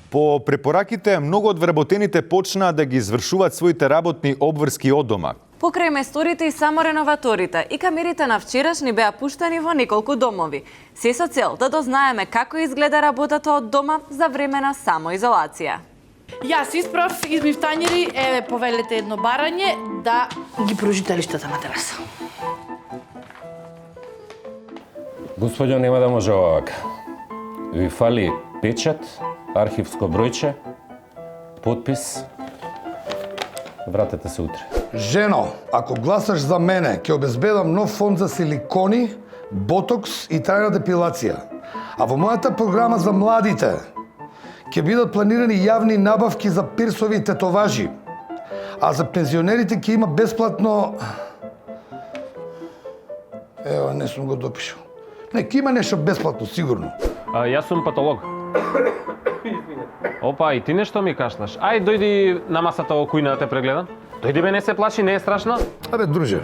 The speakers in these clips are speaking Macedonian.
По препораките, многу од вработените почнаа да ги извршуваат своите работни обврски од дома. Покрај месторите и самореноваторите и камерите на вчерашни беа пуштени во неколку домови. Се со цел да дознаеме како изгледа работата од дома за време на самоизолација. Јас исправ измив тањери, еве повелете едно барање да ги пружите лиштата на тераса. Господјо, нема да може овака. Ви фали печат, архивско бројче, подпис. Вратете се утре. Жено, ако гласаш за мене, ќе обезбедам нов фонд за силикони, ботокс и трајна депилација. А во мојата програма за младите ќе бидат планирани јавни набавки за пирсови и тетоважи. А за пензионерите ќе има бесплатно... Ева, не сум го допишал. Не, ќе има нешто бесплатно, сигурно. Јас сум патолог. Опа, и ти нешто ми кашлаш. Ај, дојди на масата во кујна да те прегледам. Дојди бе, не се плаши, не е страшно. Абе, друже,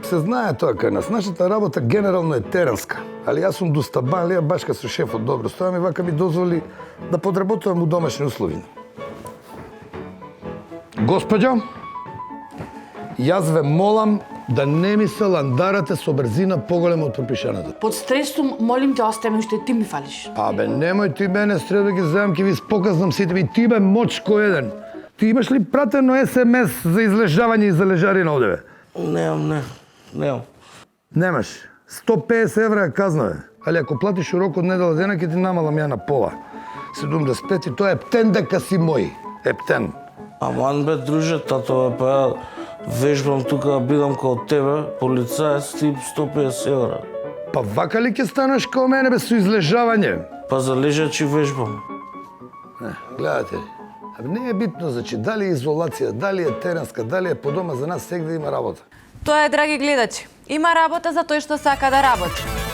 се знае тоа кај нас. Нашата работа генерално е теренска. Али јас сум достабан, лија башка со шефот добро стојам и вака ми дозволи да подработувам у домашни услови. Господјо, јас ве молам да не ми се ландарате со брзина поголема од пропишаната. Под стресум, молим те, остави уште ти ми фалиш. Абе, немој ти мене стрел да ги земам, ќе ви споказнам сите ви. Ти бе мочко еден. Ти имаш ли пратено СМС за излежавање и залежарина одеве? Немам. Немаш. 150 евра е казна, бе. Али ако платиш урок од недела дена, ќе ти намалам ја на пола. 75 и тоа е ептен дека си мој. Ептен. Аман бе, друже, тато, па ја вежбам тука, бидам као тебе, полицаец, ти 150 евра. Па вака ли ќе станеш као мене, бе, со излежавање? Па за лежачи вежбам. Гледате ли? Абе, не е битно, значи, дали е изолација, дали е теренска, дали е по дома, за нас сегде има работа. Тоа е, драги гледачи, има работа за тој што сака да работи.